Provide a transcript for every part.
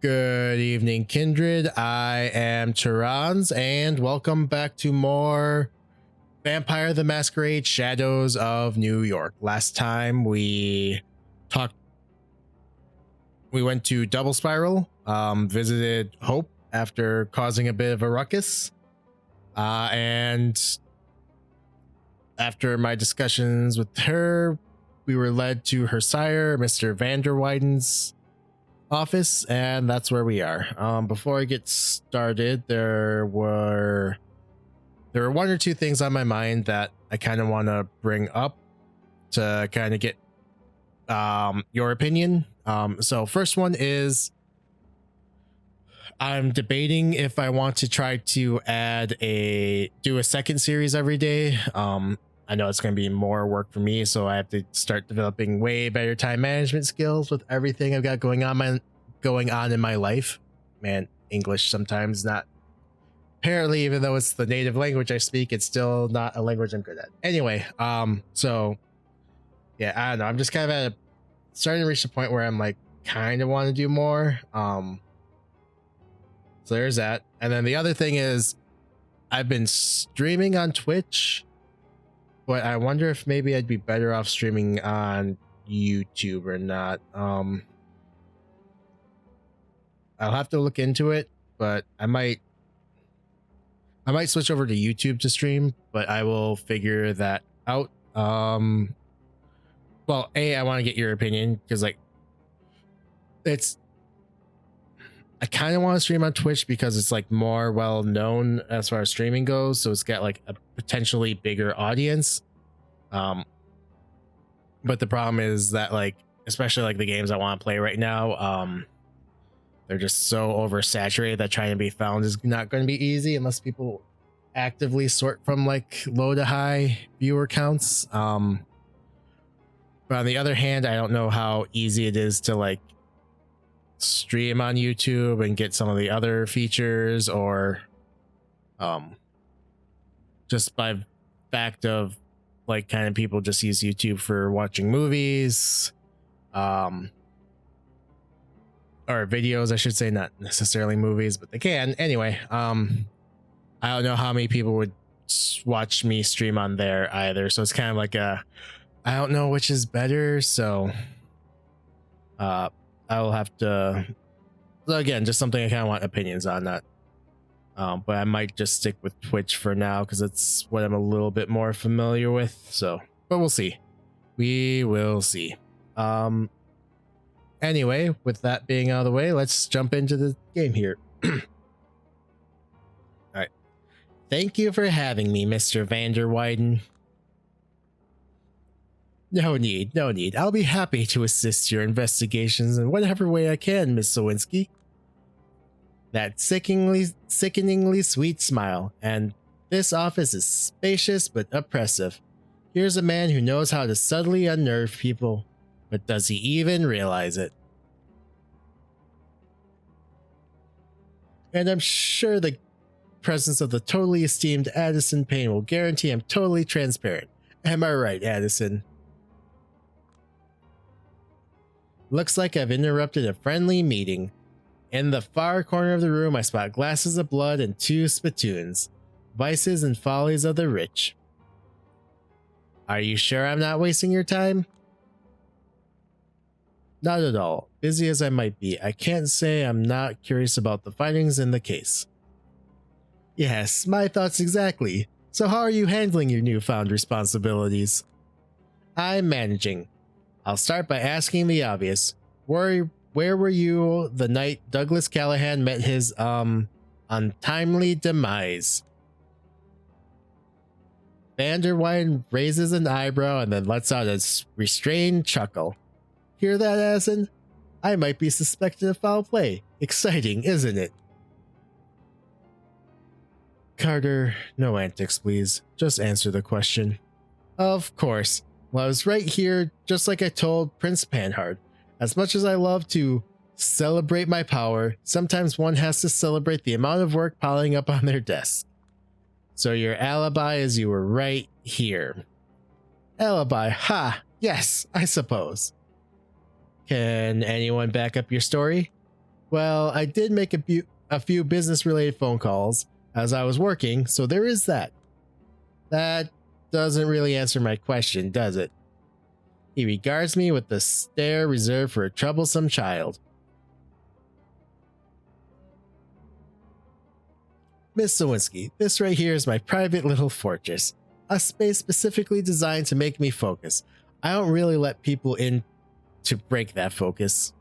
Good evening, Kindred. I am Teranz, and welcome back to more Vampire the Masquerade Shadows of New York. Last time we went to Double Spiral, visited Hope after causing a bit of a ruckus, and after my discussions with her, we were led to her sire, Mr. Vanderwyden's office, and that's where we are. Before I get started, there were one or two things on my mind that I kind of want to bring up to kind of get your opinion. So first one is I'm debating if I want to try to do a second series every day. I know it's going to be more work for me, so I have to start developing way better time management skills with everything I've got going on in my life. Man, English sometimes not. Apparently, even though it's the native language I speak, it's still not a language I'm good at. Anyway, so yeah, I don't know. I'm just kind of starting to reach the point where I'm like, kind of want to do more. So there's that. And then the other thing is, I've been streaming on Twitch, but I wonder if maybe I'd be better off streaming on YouTube or not. I'll have to look into it, but I might switch over to YouTube to stream, but I will figure that out. Well, I want to get your opinion because I kind of want to stream on Twitch because it's like more well known as far as streaming goes, so it's got like a potentially bigger audience. But the problem is that, like, especially like the games I want to play right now, they're just so oversaturated that trying to be found is not going to be easy unless people actively sort from like low to high viewer counts. But on the other hand, I don't know how easy it is to like stream on YouTube and get some of the other features, or just by fact of like kind of people just use YouTube for watching movies, or videos, I should say, not necessarily movies, but they can. Anyway, I don't know how many people would watch me stream on there either. So it's kind of like I don't know which is better. So I will have to, again, just something I kind of want opinions on that. But I might just stick with Twitch for now because it's what I'm a little bit more familiar with. So, but we'll see. We will see. Anyway, with that being out of the way, let's jump into the game here. All right. Thank you for having me, Mr. Vanderwyden. No need. I'll be happy to assist your investigations in whatever way I can, Miss Sawinski. That sickeningly sweet smile, and this office is spacious but oppressive. Here's a man who knows how to subtly unnerve people, but does he even realize it? And I'm sure the presence of the totally esteemed Addison Payne will guarantee I'm totally transparent. Am I right, Addison? Looks like I've interrupted a friendly meeting. In the far corner of the room, I spot glasses of blood and two spittoons. Vices and follies of the rich. Are you sure I'm not wasting your time? Not at all. Busy as I might be, I can't say I'm not curious about the findings in the case. Yes, my thoughts exactly. So how are you handling your newfound responsibilities? I'm managing. I'll start by asking the obvious. Where were you the night Douglas Callahan met his untimely demise? Vanderwyden raises an eyebrow and then lets out a restrained chuckle. Hear that, Addison? I might be suspected of foul play. Exciting, isn't it? Carter, no antics, please. Just answer the question. Of course. Well, I was right here, just like I told Prince Panhard. As much as I love to celebrate my power, sometimes one has to celebrate the amount of work piling up on their desk. So your alibi is you were right here. Alibi, ha! Yes, I suppose. Can anyone back up your story? Well, I did make a few business-related phone calls as I was working, so there is that. That doesn't really answer my question, does it? He regards me with the stare reserved for a troublesome child. Miss Sawinski, this right here is my private little fortress. A space specifically designed to make me focus. I don't really let people in to break that focus.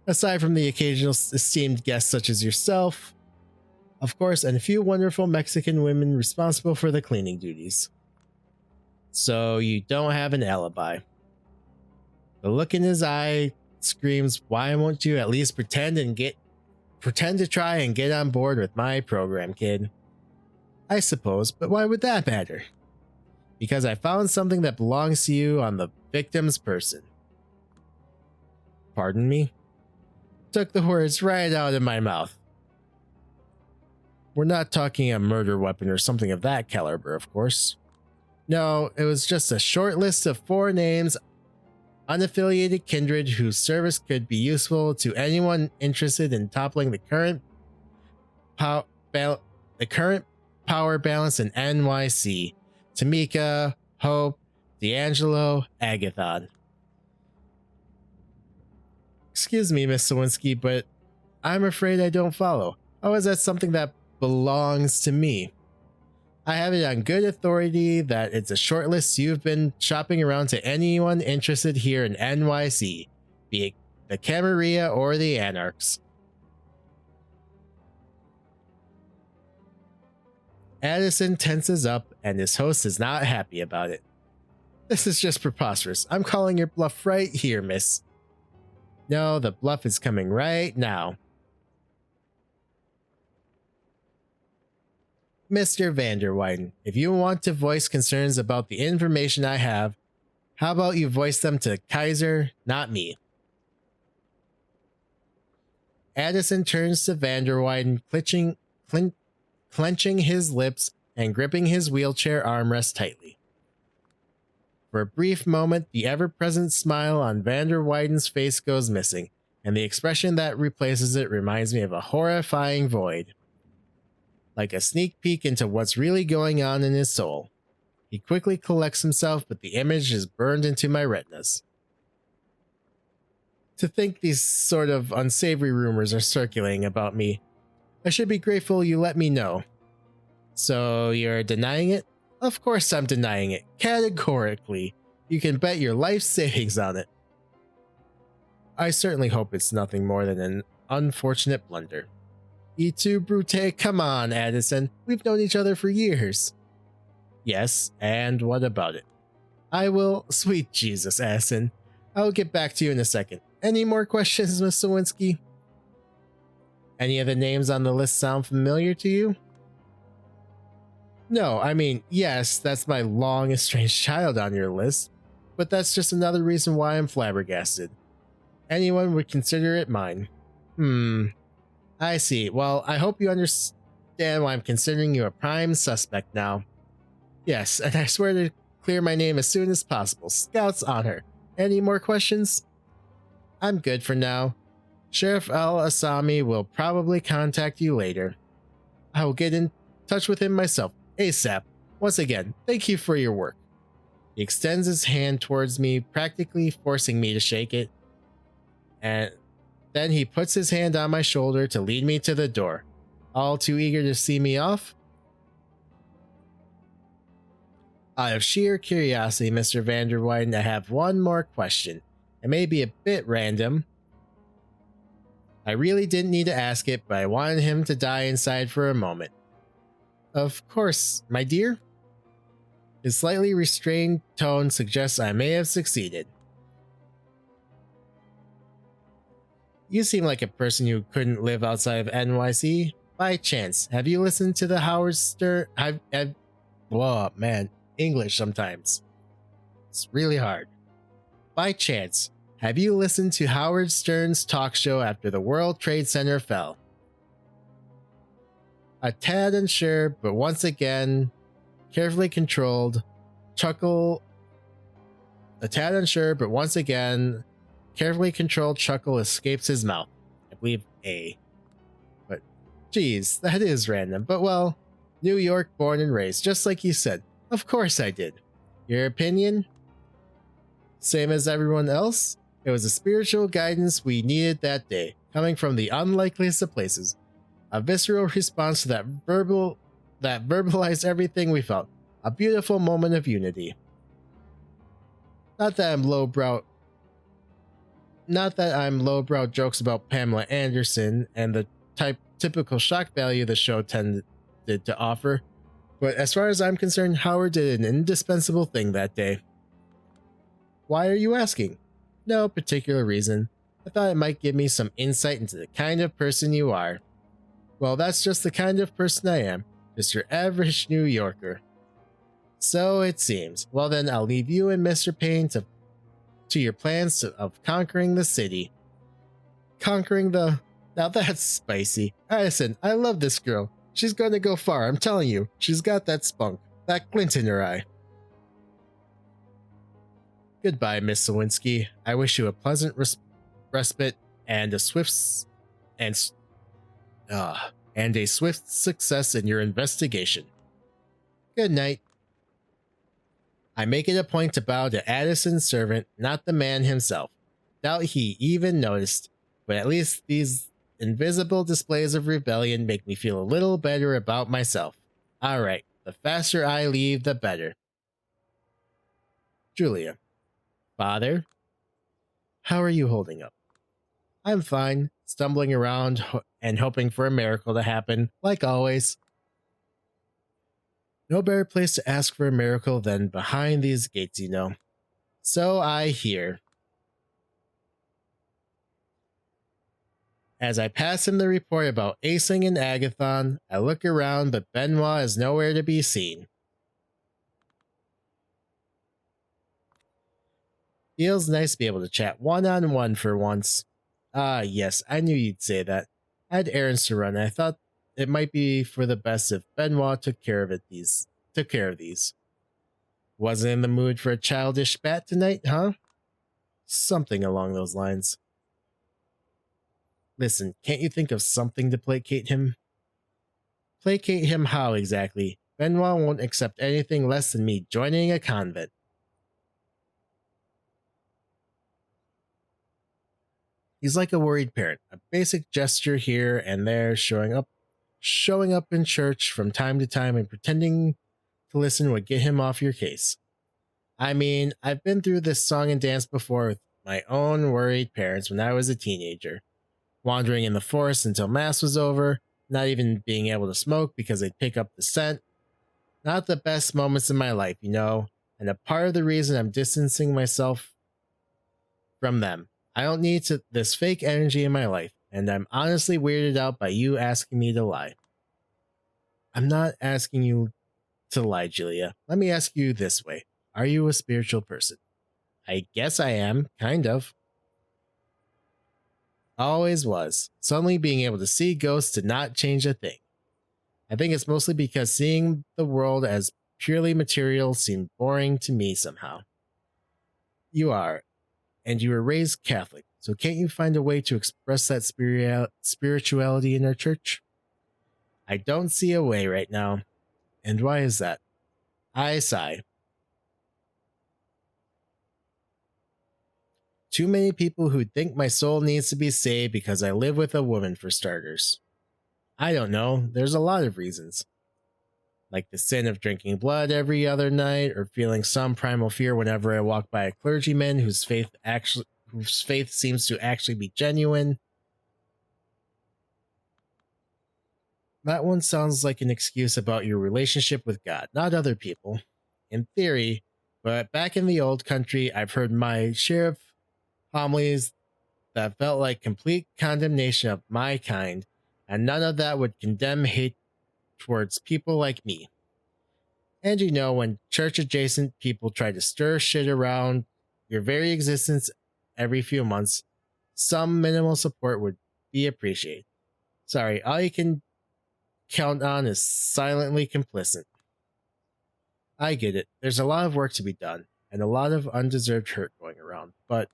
Aside from the occasional esteemed guests such as yourself, of course, and a few wonderful Mexican women responsible for the cleaning duties. So you don't have an alibi. The look in his eye screams, why won't you at least pretend to try and get on board with my program, kid? I suppose, but why would that matter? Because I found something that belongs to you on the victim's person. Pardon me? Took the words right out of my mouth. We're not talking a murder weapon or something of that caliber, of course. No, it was just a short list of 4 names, unaffiliated kindred whose service could be useful to anyone interested in toppling the current power balance in NYC. Tamika, Hope, D'Angelo, Agathon. Excuse me, Miss Sawinski, but I'm afraid I don't follow. How is that something that belongs to me? I have it on good authority that it's a short list you've been shopping around to anyone interested here in NYC, be it the Camarilla or the Anarchs. Addison tenses up, and his host is not happy about it. This is just preposterous. I'm calling your bluff right here, miss. No, the bluff is coming right now. Mr. Vanderwyden, if you want to voice concerns about the information I have, how about you voice them to Kaiser, not me? Addison turns to Vanderwyden, clenching his lips and gripping his wheelchair armrest tightly. For a brief moment, the ever-present smile on Vanderwyden's face goes missing, and the expression that replaces it reminds me of a horrifying void. Like a sneak peek into what's really going on in his soul. He quickly collects himself, but the image is burned into my retinas. To think these sort of unsavory rumors are circulating about me, I should be grateful you let me know. So you're denying it? Of course I'm denying it, categorically. You can bet your life savings on it. I certainly hope it's nothing more than an unfortunate blunder. E2 Brute, come on, Addison. We've known each other for years. Yes, and what about it? I will. Sweet Jesus, Addison. I'll get back to you in a second. Any more questions, Miss Sawinski? Any of the names on the list sound familiar to you? No, I mean, yes, that's my long estranged child on your list, but that's just another reason why I'm flabbergasted. Anyone would consider it mine. I see. Well, I hope you understand why I'm considering you a prime suspect now. Yes, and I swear to clear my name as soon as possible. Scout's honor. Any more questions? I'm good for now. Sheriff Al-Asami will probably contact you later. I will get in touch with him myself, ASAP. Once again, thank you for your work. He extends his hand towards me, practically forcing me to shake it. And then he puts his hand on my shoulder to lead me to the door. All too eager to see me off? Out of sheer curiosity, Mr. Vanderwyden, I have one more question. It may be a bit random. I really didn't need to ask it, but I wanted him to die inside for a moment. Of course, my dear. His slightly restrained tone suggests I may have succeeded. You seem like a person who couldn't live outside of NYC. By chance, have you listened to the Howard Stern... Whoa, man. English sometimes. It's really hard. By chance, have you listened to Howard Stern's talk show after the World Trade Center fell? A tad unsure, but once again, carefully controlled, chuckle... A tad unsure, but once again... Carefully controlled chuckle escapes his mouth. I believe A. But geez, that is random. But well, New York born and raised, just like you said. Of course I did. Your opinion? Same as everyone else? It was a spiritual guidance we needed that day, coming from the unlikeliest of places. A visceral response to that verbalized everything we felt. A beautiful moment of unity. Not that I'm lowbrow jokes about Pamela Anderson and the typical shock value the show tended to offer, but as far as I'm concerned, Howard did an indispensable thing that day. Why are you asking? No particular reason. I thought it might give me some insight into the kind of person you are. Well, that's just the kind of person I am. Just your average New Yorker. So it seems. Well then, I'll leave you and Mr. Payne to your plans of conquering the city. Now that's spicy. Addison, I love this girl. She's gonna go far, I'm telling you. She's got that spunk. That glint in her eye. Goodbye, Miss Lewinsky. I wish you a pleasant respite and a swift success in your investigation. Good night. I make it a point to bow to Addison's servant, not the man himself. Doubt he even noticed, but at least these invisible displays of rebellion make me feel a little better about myself. Alright, the faster I leave, the better. Julia. Father? How are you holding up? I'm fine, stumbling around and hoping for a miracle to happen, like always. No better place to ask for a miracle than behind these gates, you know. So I hear. As I pass him the report about acing in Agathon, I look around, but Benoit is nowhere to be seen. Feels nice to be able to chat one-on-one for once. Ah, yes, I knew you'd say that. I had errands to run, and I thought it might be for the best if Benoit took care of these. Wasn't in the mood for a childish spat tonight, huh? Something along those lines. Listen, can't you think of something to placate him? Placate him how exactly? Benoit won't accept anything less than me joining a convent. He's like a worried parent, a basic gesture here and there, showing up in church from time to time and pretending to listen would get him off your case. I mean, I've been through this song and dance before with my own worried parents when I was a teenager, wandering in the forest until mass was over, not even being able to smoke because they'd pick up the scent. Not the best moments in my life, you know, and a part of the reason I'm distancing myself from them. I don't need this fake energy in my life, and I'm honestly weirded out by you asking me to lie. I'm not asking you to lie, Julia. Let me ask you this way. Are you a spiritual person? I guess I am, kind of. Always was. Suddenly being able to see ghosts did not change a thing. I think it's mostly because seeing the world as purely material seemed boring to me somehow. You are. And you were raised Catholic, so can't you find a way to express that spirituality in our church? I don't see a way right now. And why is that? I sigh. Too many people who think my soul needs to be saved because I live with a woman, for starters. I don't know, there's a lot of reasons. Like the sin of drinking blood every other night, or feeling some primal fear whenever I walk by a clergyman whose faith seems to actually be genuine. That one sounds like an excuse about your relationship with God, not other people. In theory, but back in the old country, I've heard my share of homilies that felt like complete condemnation of my kind, and none of that would condemn hate towards people like me. And you know, when church-adjacent people try to stir shit around your very existence every few months, some minimal support would be appreciated. Sorry, all you can count on is silently complicit. I get it, there's a lot of work to be done, and a lot of undeserved hurt going around, but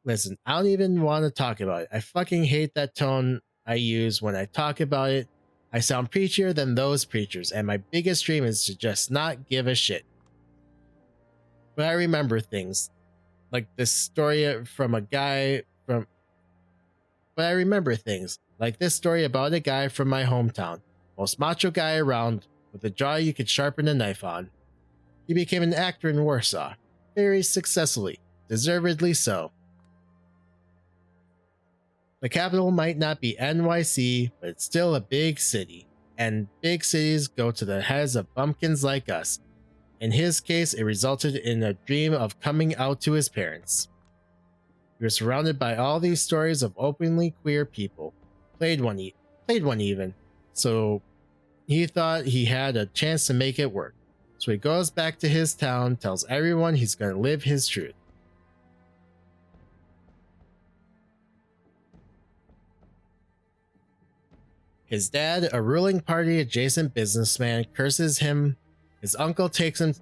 Listen, I don't even want to talk about it. I fucking hate that tone I use when I talk about it. I sound preachier than those preachers, and my biggest dream is to just not give a shit. But I remember things like this story from a guy from. But I remember things like this story about a guy from my hometown, most macho guy around, with a jaw you could sharpen a knife on. He became an actor in Warsaw, very successfully, deservedly so. The capital might not be NYC, but it's still a big city, and big cities go to the heads of bumpkins like us. In his case, it resulted in a dream of coming out to his parents. He was surrounded by all these stories of openly queer people, played one even, so he thought he had a chance to make it work. So he goes back to his town, tells everyone he's going to live his truth. His dad, a ruling party adjacent businessman, curses him. His uncle takes him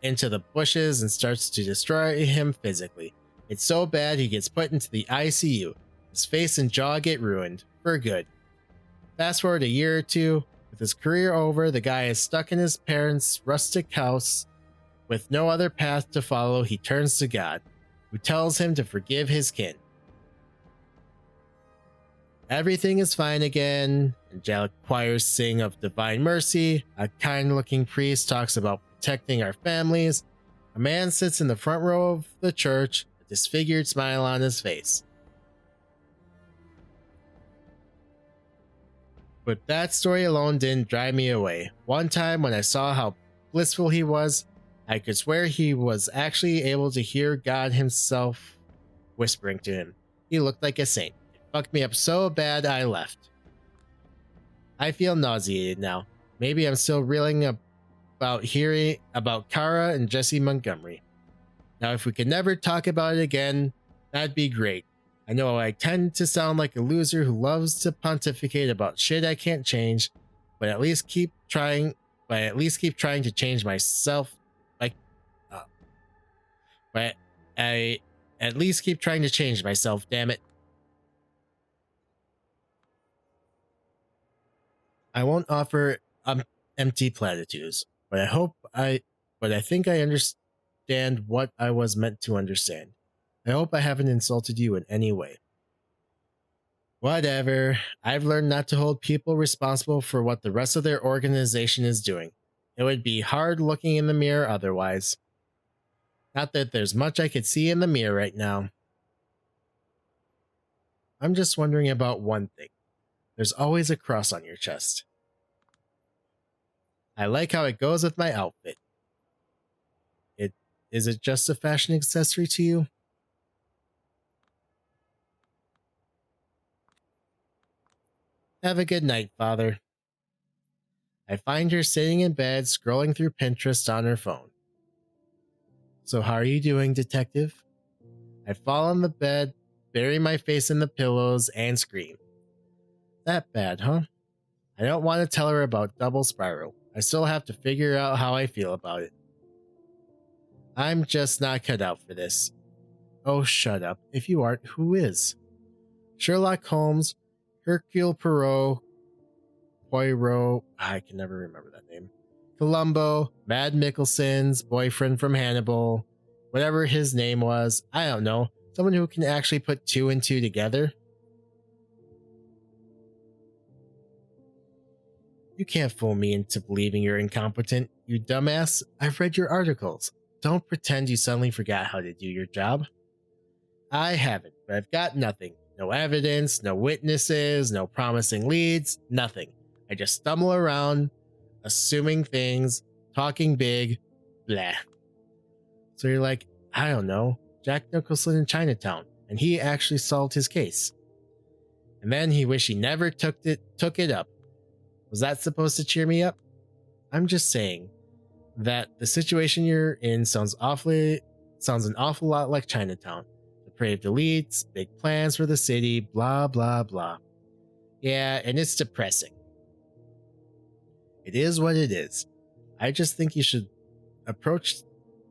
into the bushes and starts to destroy him physically. It's so bad he gets put into the ICU. His face and jaw get ruined, for good. Fast forward a year or two, with his career over, the guy is stuck in his parents' rustic house. With no other path to follow, he turns to God, who tells him to forgive his kin. Everything is fine again. Angelic choirs sing of divine mercy. A kind-looking priest talks about protecting our families. A man sits in the front row of the church, a disfigured smile on his face. But that story alone didn't drive me away. One time when I saw how blissful he was, I could swear he was actually able to hear God himself whispering to him. He looked like a saint. It fucked me up so bad I left. I feel nauseated now. Maybe I'm still reeling about hearing about Kara and Jesse Montgomery. Now, if we could never talk about it again, that'd be great. I know I tend to sound like a loser who loves to pontificate about shit I can't change, but at least keep trying. To change myself. But I at least keep trying to change myself. Damn it! I won't offer empty platitudes, but I think I understand what I was meant to understand. I hope I haven't insulted you in any way. Whatever. I've learned not to hold people responsible for what the rest of their organization is doing. It would be hard looking in the mirror otherwise. Not that there's much I could see in the mirror right now. I'm just wondering about one thing. There's always a cross on your chest. I like how it goes with my outfit. Is it just a fashion accessory to you? Have a good night, Father. I find her sitting in bed, scrolling through Pinterest on her phone. So how are you doing, detective? I fall on the bed, bury my face in the pillows, and scream. That bad, huh? I don't want to tell her about Double Spiral. I still have to figure out how I feel about it. I'm just not cut out for this. Oh, shut up. If you aren't, who is? Sherlock Holmes, Hercule Poirot, I can never remember that name. Columbo, Mad Mickelson's boyfriend from Hannibal, whatever his name was, I don't know. Someone who can actually put two and two together. You can't fool me into believing you're incompetent, you dumbass. I've read your articles. Don't pretend you suddenly forgot how to do your job. I haven't, but I've got nothing. No evidence, no witnesses, no promising leads, nothing. I just stumble around, assuming things, talking big, blah. So you're like, I don't know, Jack Nicholson in Chinatown, and he actually solved his case. And then he wished he never took it up. Was that supposed to cheer me up? I'm just saying that the situation you're in sounds an awful lot like Chinatown. Depraved elites, big plans for the city, blah blah blah. Yeah, and it's depressing. It is what it is. I just think you should approach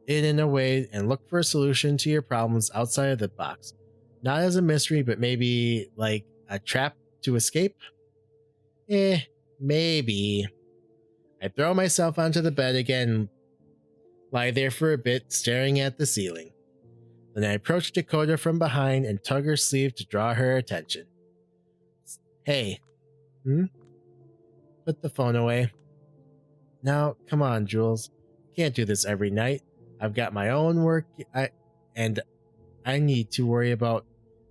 it in a way and look for a solution to your problems outside of the box. Not as a mystery, but maybe like a trap to escape? Maybe. I throw myself onto the bed again, lie there for a bit, staring at the ceiling. Then I approach Dakota from behind and tug her sleeve to draw her attention. Hey. Put the phone away. Now, come on, Jules. Can't do this every night. I've got my own work, and I need to worry about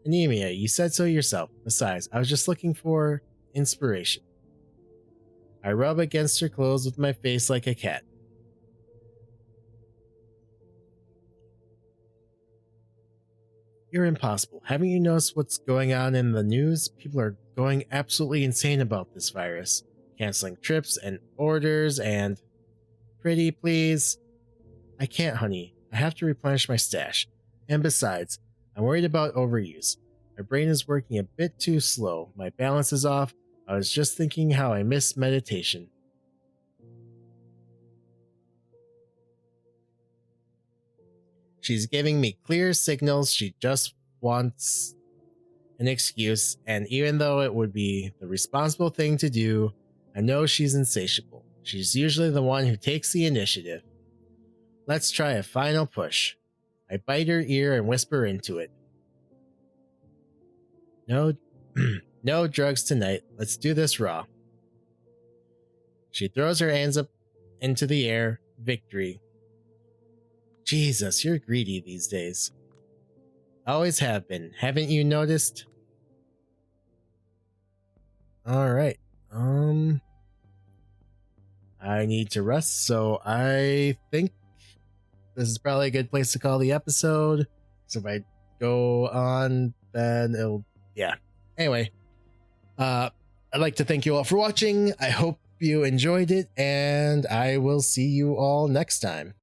anemia. You said so yourself. Besides, I was just looking for inspiration. I rub against her clothes with my face like a cat. You're impossible. Haven't you noticed what's going on in the news? People are going absolutely insane about this virus. Canceling trips and orders and... Pretty, please. I can't, honey. I have to replenish my stash. And besides, I'm worried about overuse. My brain is working a bit too slow. My balance is off. I was just thinking how I miss meditation. She's giving me clear signals she just wants an excuse, and even though it would be the responsible thing to do, I know she's insatiable. She's usually the one who takes the initiative. Let's try a final push. I bite her ear and whisper into it. No drugs tonight. Let's do this raw. She throws her hands up into the air. Victory. Jesus, you're greedy these days. Always have been. Haven't you noticed? Alright. I need to rest, so I think this is probably a good place to call the episode. So if I go on, then it'll... Yeah. Anyway. I'd like to thank you all for watching. I hope you enjoyed it, and I will see you all next time.